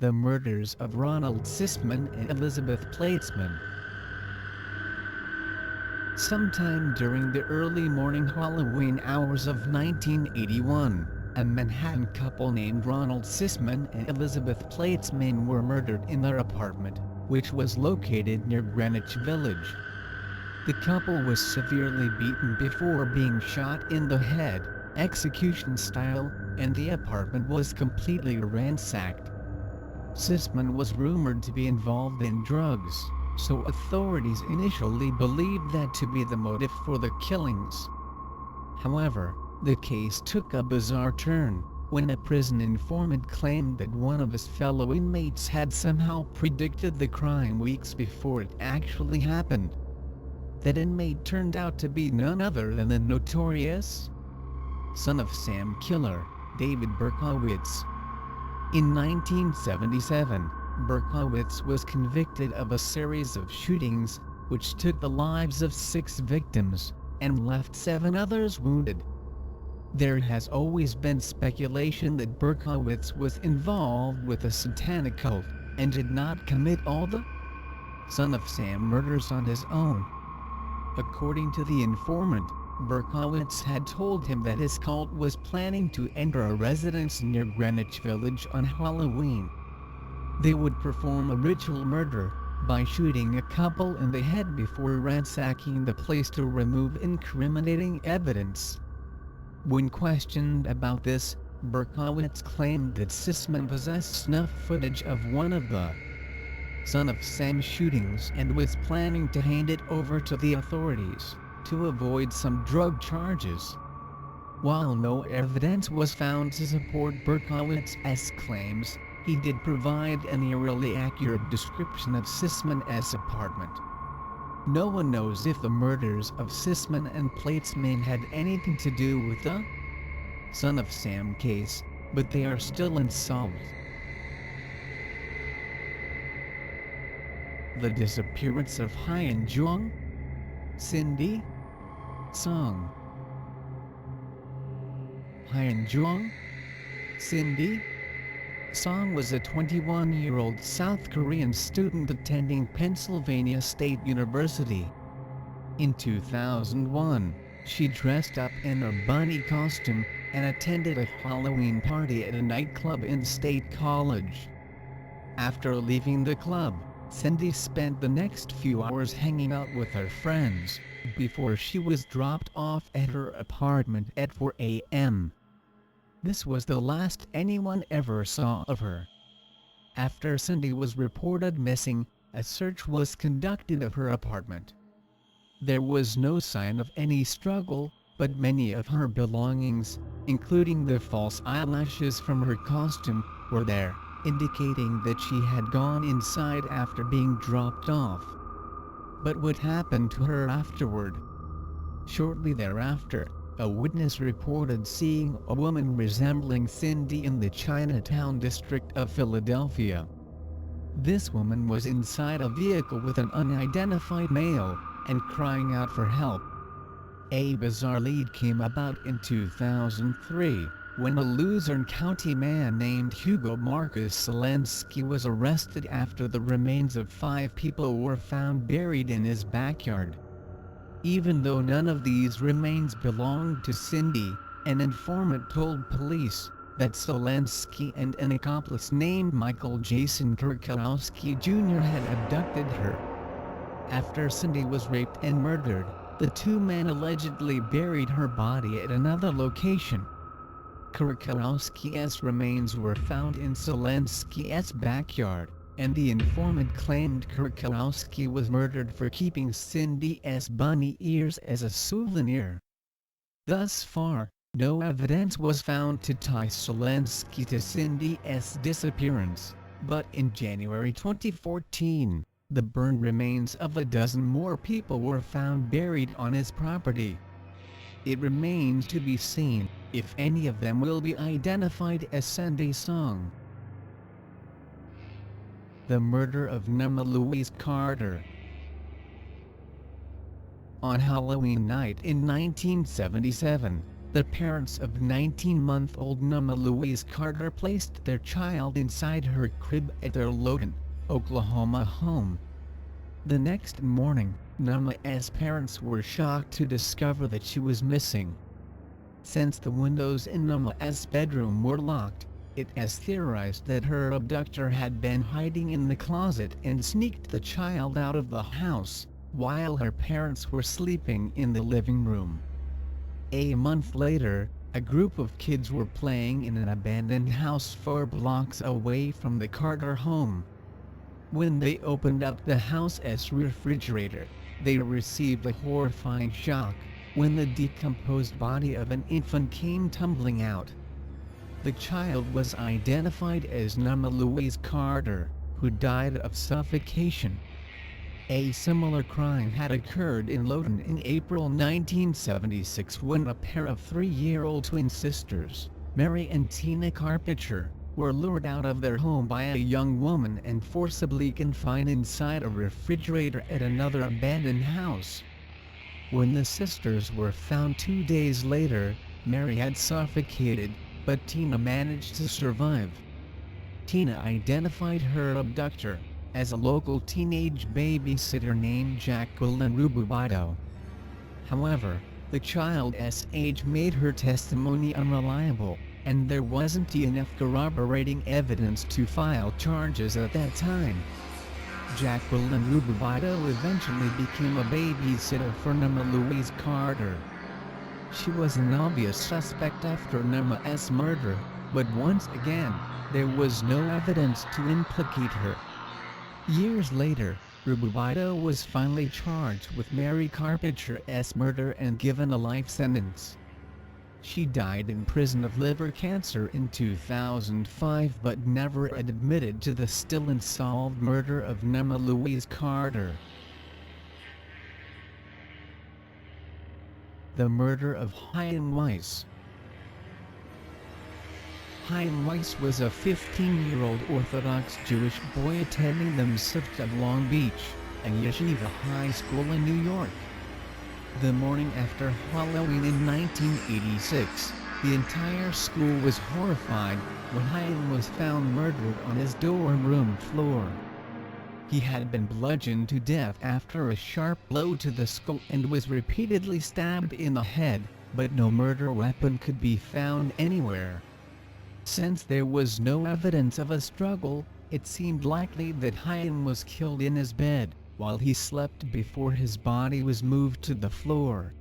The murders of Ronald Sisman and Elizabeth Platesman. Sometime during the early morning Halloween hours of 1981, a Manhattan couple named Ronald Sisman and Elizabeth Platesman were murdered in their apartment, which was located near Greenwich Village. The couple was severely beaten before being shot in the head, execution style, and the apartment was completely ransacked. Sisman was rumored to be involved in drugs, so authorities initially believed that to be the motive for the killings. However, the case took a bizarre turn when a prison informant claimed that one of his fellow inmates had somehow predicted the crime weeks before it actually happened. That inmate turned out to be none other than the notorious son of Sam killer, David Berkowitz. In 1977, Berkowitz was convicted of a series of shootings, which took the lives of 6 victims, and left 7 others wounded. There has always been speculation that Berkowitz was involved with a satanic cult, and did not commit all the son of Sam murders on his own. According to the informant, Berkowitz had told him that his cult was planning to enter a residence near Greenwich Village on Halloween. They would perform a ritual murder by shooting a couple in the head before ransacking the place to remove incriminating evidence. When questioned about this, Berkowitz claimed that Sisman possessed snuff footage of one of the son of Sam shootings and was planning to hand it over to the authorities to avoid some drug charges. While no evidence was found to support Berkowitz's claims, he did provide an eerily accurate description of Sisman's apartment. No one knows if the murders of Sisman and Platesman had anything to do with the son of Sam case, but they are still unsolved. The disappearance of Hyen Jung, Cindy Song. Hyen Jung, Cindy Song was a 21-year-old South Korean student attending Pennsylvania State University. In 2001, she dressed up in a bunny costume and attended a Halloween party at a nightclub in State College. After leaving the club, Cindy spent the next few hours hanging out with her friends, before she was dropped off at her apartment at 4 a.m. This was the last anyone ever saw of her. After Cindy was reported missing, a search was conducted of her apartment. There was no sign of any struggle, but many of her belongings, including the false eyelashes from her costume, were there, indicating that she had gone inside after being dropped off. But what happened to her afterward? Shortly thereafter, a witness reported seeing a woman resembling Cindy in the Chinatown district of Philadelphia. This woman was inside a vehicle with an unidentified male, and crying out for help. A bizarre lead came about in 2003, when a Luzerne County man named Hugo Marcus Selensky was arrested after the remains of 5 people were found buried in his backyard. Even though none of these remains belonged to Cindy, an informant told police that Selensky and an accomplice named Michael Jason Kurkowski Jr. had abducted her. After Cindy was raped and murdered, the 2 men allegedly buried her body at another location. Kurkowski's remains were found in Selensky's backyard, and the informant claimed Kurkowski was murdered for keeping Cindy's bunny ears as a souvenir. Thus far, no evidence was found to tie Selensky to Cindy's disappearance, but in January 2014, the burned remains of a dozen more people were found buried on his property. It remains to be seen if any of them will be identified as Cindy Song. The murder of Norma Louise Carter. On Halloween night in 1977, The parents of 19-month-old Nama Louise Carter placed their child inside her crib at their Logan, Oklahoma home. The next morning, Nama's parents were shocked to discover that she was missing. Since the windows in Nama's bedroom were locked, it is theorized that her abductor had been hiding in the closet and sneaked the child out of the house, while her parents were sleeping in the living room. A month later, a group of kids were playing in an abandoned house 4 blocks away from the Carter home. When they opened up the house's refrigerator, they received a horrifying shock when the decomposed body of an infant came tumbling out. The child was identified as Nama Louise Carter, who died of suffocation. A similar crime had occurred in Loudoun in April 1976 when a pair of 3-year-old twin sisters, Mary and Tina Carpenter, were lured out of their home by a young woman and forcibly confined inside a refrigerator at another abandoned house. When the sisters were found 2 days later, Mary had suffocated, but Tina managed to survive. Tina identified her abductor as a local teenage babysitter named Jacqueline Rububato. However, the child's age made her testimony unreliable, and there wasn't enough corroborating evidence to file charges at that time. Jacqueline Rububato eventually became a babysitter for Nama Louise Carter. She was an obvious suspect after Nama's murder, but once again, there was no evidence to implicate her. Years later, Rububato was finally charged with Mary Carpenter's murder and given a life sentence. She died in prison of liver cancer in 2005 but never admitted to the still unsolved murder of Nama Louise Carter. The murder of Chaim Weiss. Chaim Weiss was a 15-year-old Orthodox Jewish boy attending the Masifta of Long Beach, a yeshiva high school in New York. The morning after Halloween in 1986, the entire school was horrified when Chaim was found murdered on his dorm room floor. He had been bludgeoned to death after a sharp blow to the skull and was repeatedly stabbed in the head, but no murder weapon could be found anywhere. Since there was no evidence of a struggle, it seemed likely that Chaim was killed in his bed, while he slept before his body was moved to the floor.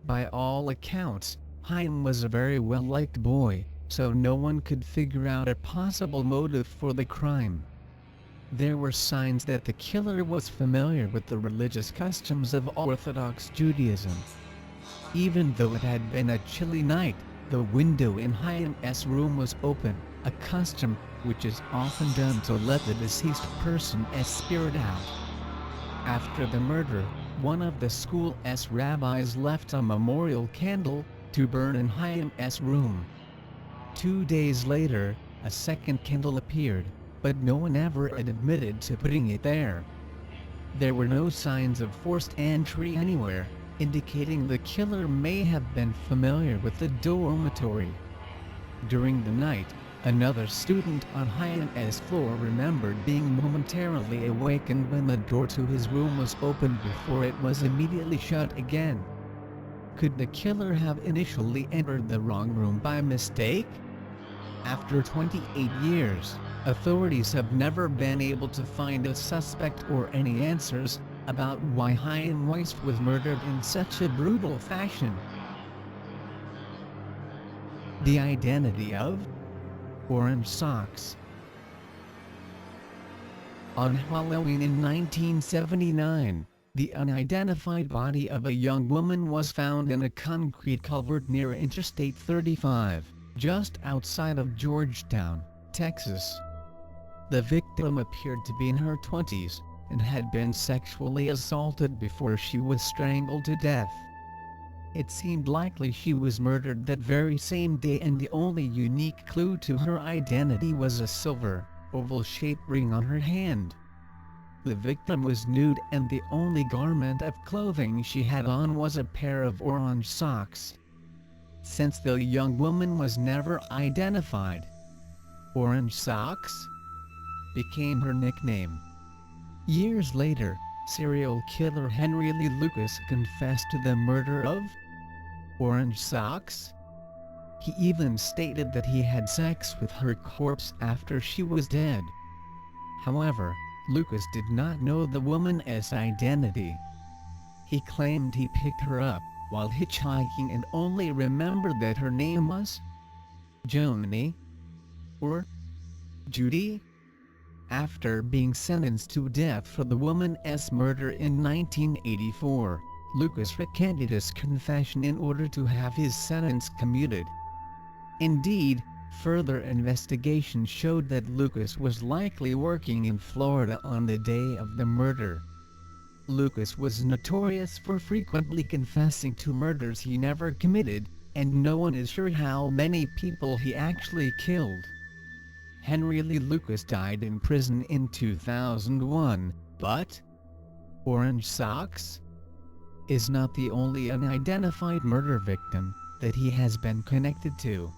By all accounts, Chaim was a very well-liked boy, so no one could figure out a possible motive for the crime. There were signs that the killer was familiar with the religious customs of Orthodox Judaism. Even though it had been a chilly night, the window in Chaim's room was open, a custom which is often done to let the deceased person's spirit out. After the murder, one of the school's rabbis left a memorial candle to burn in Chaim's room. 2 days later, a second candle appeared, but no one ever admitted to putting it there. There were no signs of forced entry anywhere, indicating the killer may have been familiar with the dormitory. During the night, another student on Chaim's floor remembered being momentarily awakened when the door to his room was opened before it was immediately shut again. Could the killer have initially entered the wrong room by mistake? After 28 years, authorities have never been able to find a suspect or any answers about why Chaim Weiss was murdered in such a brutal fashion. The identity of Orange Socks. On Halloween in 1979, the unidentified body of a young woman was found in a concrete culvert near Interstate 35, just outside of Georgetown, Texas. The victim appeared to be in her 20s, and had been sexually assaulted before she was strangled to death. It seemed likely she was murdered that very same day, and the only unique clue to her identity was a silver, oval-shaped ring on her hand. The victim was nude, and the only garment of clothing she had on was a pair of orange socks. since the young woman was never identified. Orange Socks became her nickname. Years later, serial killer Henry Lee Lucas confessed to the murder of Orange Socks. He even stated that he had sex with her corpse after she was dead. However, Lucas did not know the woman's identity. He claimed he picked her up while hitchhiking and only remembered that her name was Joni or Judy. After being sentenced to death for the woman's murder in 1984, Lucas recanted his confession in order to have his sentence commuted. Indeed, further investigation showed that Lucas was likely working in Florida on the day of the murder. Lucas was notorious for frequently confessing to murders he never committed, and no one is sure how many people he actually killed. Henry Lee Lucas died in prison in 2001, but Orange Socks is not the only unidentified murder victim that he has been connected to.